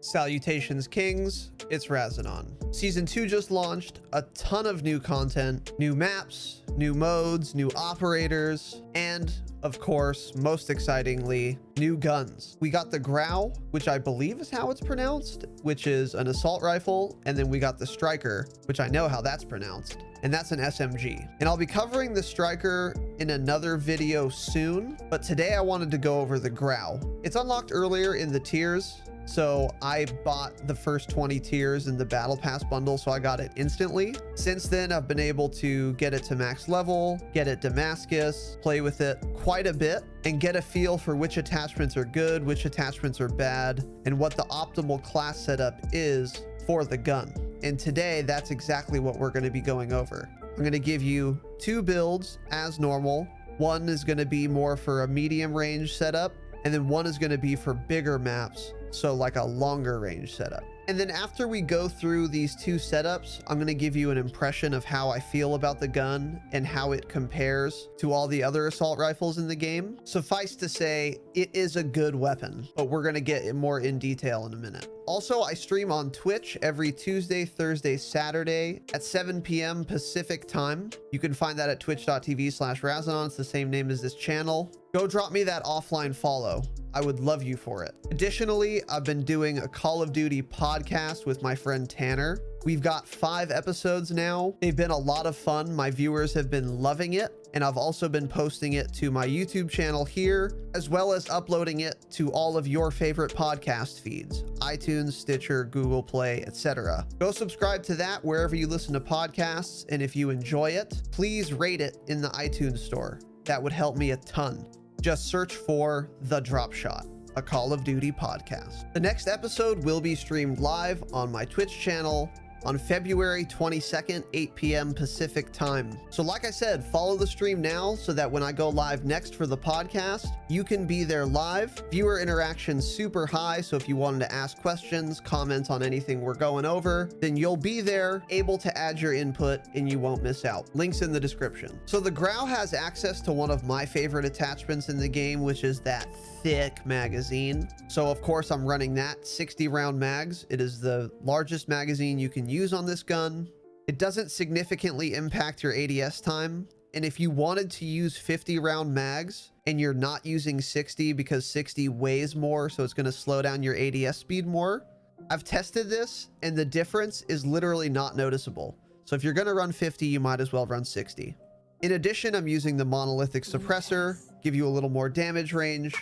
Salutations Kings, it's Razanon. Season 2 just launched, a ton of new content, new maps, new modes, new operators, and of course, most excitingly, new guns. We got the Grau, which I believe is how it's pronounced, which is an assault rifle, and then we got the Striker, which I know how that's pronounced, and that's an SMG. And I'll be covering the Striker in another video soon, but today I wanted to go over the Grau. It's unlocked earlier in the tiers, so I bought the first 20 tiers in the Battle Pass bundle, so I got it instantly. Since then, I've been able to get it to max level, get it Damascus, play with it quite a bit, and get a feel for which attachments are good, which attachments are bad, and what the optimal class setup is for the gun. And today, that's exactly what we're going to be going over. I'm going to give you 2 builds as normal. One is going to be more for a medium range setup, and then one is going to be for bigger maps, so like a longer range setup. And then after we go through these 2 setups, I'm going to give you an impression of how I feel about the gun and how it compares to all the other assault rifles in the game. Suffice to say, it is a good weapon, but we're going to get more in detail in a minute. Also, I stream on Twitch every Tuesday, Thursday, Saturday at 7 p.m. Pacific time. You can find that at twitch.tv/Razanon. It's the same name as this channel. Go drop me that offline follow. I would love you for it. Additionally, I've been doing a Call of Duty podcast with my friend Tanner. We've got 5 episodes now. They've been a lot of fun. My viewers have been loving it. And I've also been posting it to my YouTube channel here, as well as uploading it to all of your favorite podcast feeds, iTunes, Stitcher, Google Play, etc. Go subscribe to that wherever you listen to podcasts. And if you enjoy it, please rate it in the iTunes store. That would help me a ton. Just search for The Drop Shot, a Call of Duty podcast. The next episode will be streamed live on my Twitch channel on February 22nd, 8 p.m. Pacific time. So like I said, follow the stream now so that when I go live next for the podcast, you can be there live. Viewer interaction super high, so if you wanted to ask questions, comment on anything we're going over, then you'll be there, able to add your input, and you won't miss out. Links in the description. So the Grau has access to one of my favorite attachments in the game, which is that thick magazine. So of course I'm running that 60 round mags. It is the largest magazine you can use on this gun. It doesn't significantly impact your ADS time. And if you wanted to use 50 round mags and you're not using 60 because 60 weighs more, so it's going to slow down your ADS speed more, I've tested this and the difference is literally not noticeable. So if you're going to run 50, you might as well run 60. In addition, I'm using the monolithic suppressor, give you a little more damage range,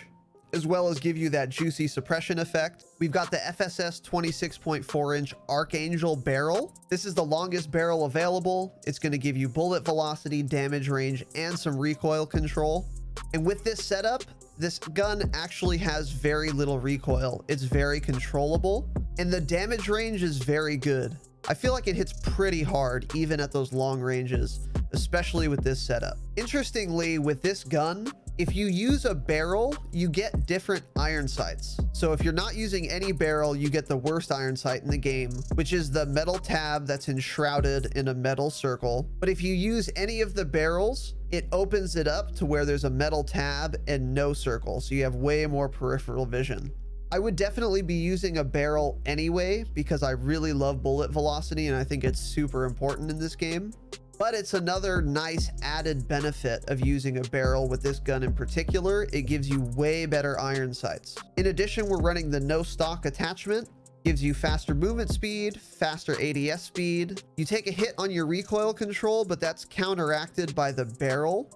as well as give you that juicy suppression effect. We've got the FSS 26.4-inch Archangel barrel. This is the longest barrel available. It's going to give you bullet velocity, damage range, and some recoil control. And with this setup, this gun actually has very little recoil. It's very controllable, and the damage range is very good. I feel like it hits pretty hard, even at those long ranges, especially with this setup. Interestingly, with this gun, if you use a barrel, you get different iron sights. So if you're not using any barrel, you get the worst iron sight in the game, which is the metal tab that's enshrouded in a metal circle. But if you use any of the barrels, it opens it up to where there's a metal tab and no circle. So you have way more peripheral vision. I would definitely be using a barrel anyway, because I really love bullet velocity and I think it's super important in this game. But it's another nice added benefit of using a barrel with this gun in particular. It gives you way better iron sights. In addition, we're running the no stock attachment. Gives you faster movement speed, faster ADS speed. You take a hit on your recoil control, but that's counteracted by the barrel.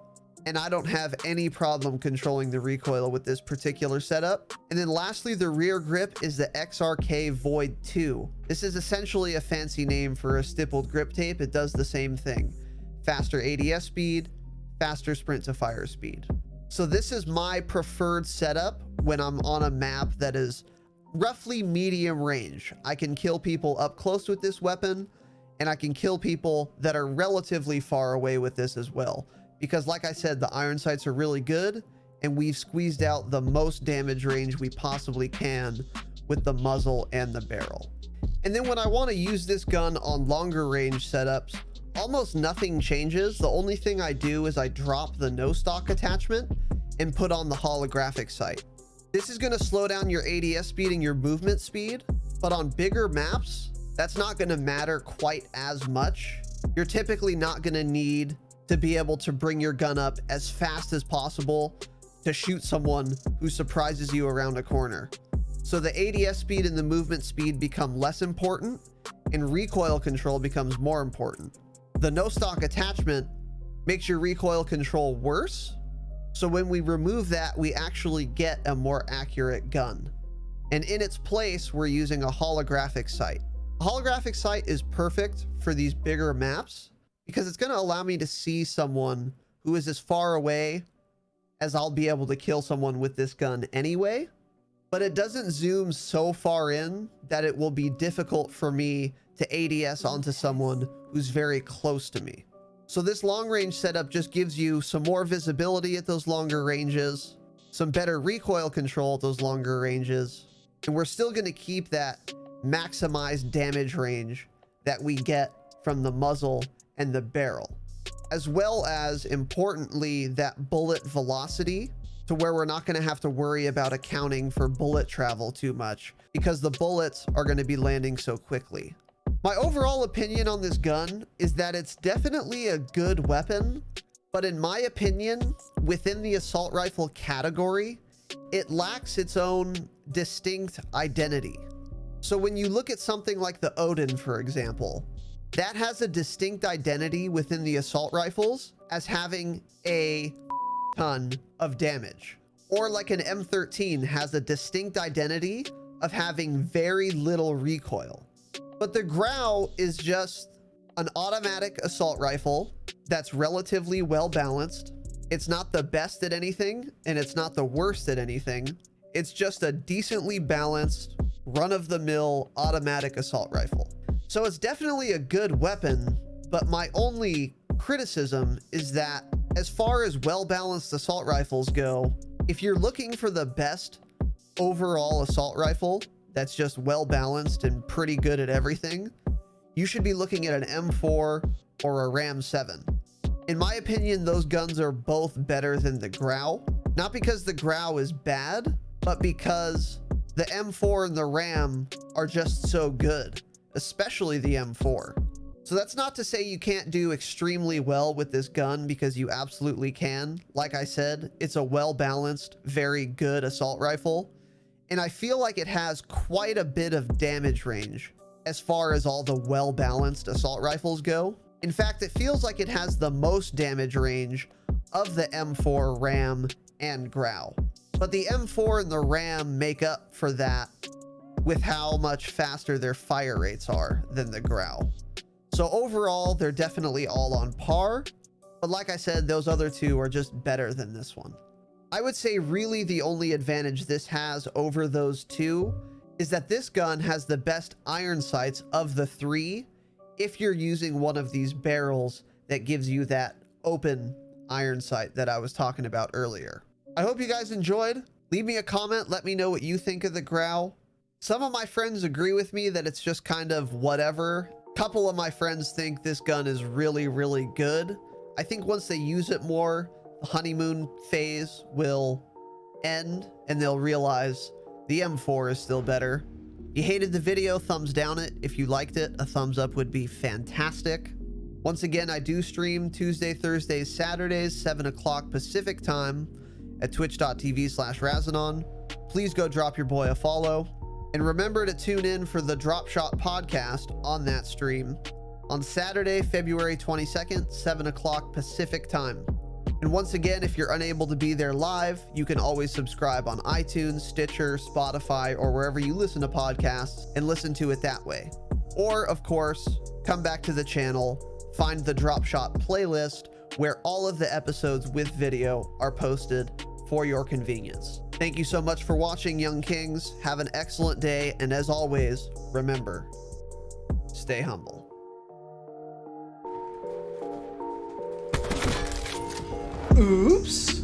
And I don't have any problem controlling the recoil with this particular setup. And then lastly, the rear grip is the XRK Void 2. This is essentially a fancy name for a stippled grip tape. It does the same thing. Faster ADS speed, faster sprint to fire speed. So this is my preferred setup when I'm on a map that is roughly medium range. I can kill people up close with this weapon, and I can kill people that are relatively far away with this as well. Because like I said, the iron sights are really good, and we've squeezed out the most damage range we possibly can with the muzzle and the barrel. And then when I want to use this gun on longer range setups, almost nothing changes. The only thing I do is I drop the no stock attachment and put on the holographic sight. This is going to slow down your ADS speed and your movement speed, But on bigger maps, that's not going to matter quite as much. You're typically not going to need to be able to bring your gun up as fast as possible to shoot someone who surprises you around a corner. So the ADS speed and the movement speed become less important, and recoil control becomes more important. The no stock attachment makes your recoil control worse. So when we remove that, we actually get a more accurate gun. And in its place, we're using a holographic sight. A holographic sight is perfect for these bigger maps because it's going to allow me to see someone who is as far away as I'll be able to kill someone with this gun anyway. But it doesn't zoom so far in that it will be difficult for me to ADS onto someone who's very close to me. So this long range setup just gives you some more visibility at those longer ranges, some better recoil control at those longer ranges, and we're still going to keep that maximized damage range that we get from the muzzle and the barrel, as well as, importantly, that bullet velocity, to where we're not going to have to worry about accounting for bullet travel too much because the bullets are going to be landing so quickly. My overall opinion on this gun is that it's definitely a good weapon, but in my opinion, within the assault rifle category, it lacks its own distinct identity. So when you look at something like the Odin, for example, that has a distinct identity within the assault rifles as having a ton of damage. Or like an M13 has a distinct identity of having very little recoil. But the Grau is just an automatic assault rifle that's relatively well balanced. It's not the best at anything, and it's not the worst at anything. It's just a decently balanced, run-of-the-mill automatic assault rifle. So it's definitely a good weapon, but my only criticism is that as far as well-balanced assault rifles go, if you're looking for the best overall assault rifle that's just well-balanced and pretty good at everything, you should be looking at an M4 or a Ram 7. In my opinion, those guns are both better than the Grau. Not because the Grau is bad, but because the M4 and the Ram are just so good, especially the M4. So that's not to say you can't do extremely well with this gun, because you absolutely can. Like I said, it's a well-balanced, very good assault rifle. And I feel like it has quite a bit of damage range as far as all the well-balanced assault rifles go. In fact, it feels like it has the most damage range of the M4, Ram, and Grau. But the M4 and the Ram make up for that with how much faster their fire rates are than the Grau. So overall, they're definitely all on par. But like I said, those other two are just better than this one. I would say really the only advantage this has over those two is that this gun has the best iron sights of the three if you're using one of these barrels that gives you that open iron sight that I was talking about earlier. I hope you guys enjoyed. Leave me a comment. Let me know what you think of the Grau. Some of my friends agree with me that it's just kind of whatever. A couple of my friends think this gun is really, really good. I think once they use it more, the honeymoon phase will end and they'll realize the M4 is still better. If you hated the video, thumbs down it. If you liked it, a thumbs up would be fantastic. Once again, I do stream Tuesday, Thursdays, Saturdays, 7 o'clock Pacific time at twitch.tv/Razanon. Please go drop your boy a follow. And remember to tune in for the Drop Shot podcast on that stream on Saturday, February 22nd, 7 o'clock Pacific time. And once again, if you're unable to be there live, you can always subscribe on iTunes, Stitcher, Spotify, or wherever you listen to podcasts and listen to it that way. Or, of course, come back to the channel, find the Drop Shot playlist where all of the episodes with video are posted for your convenience. Thank you so much for watching, Young Kings. Have an excellent day, and as always, remember, stay humble. Oops.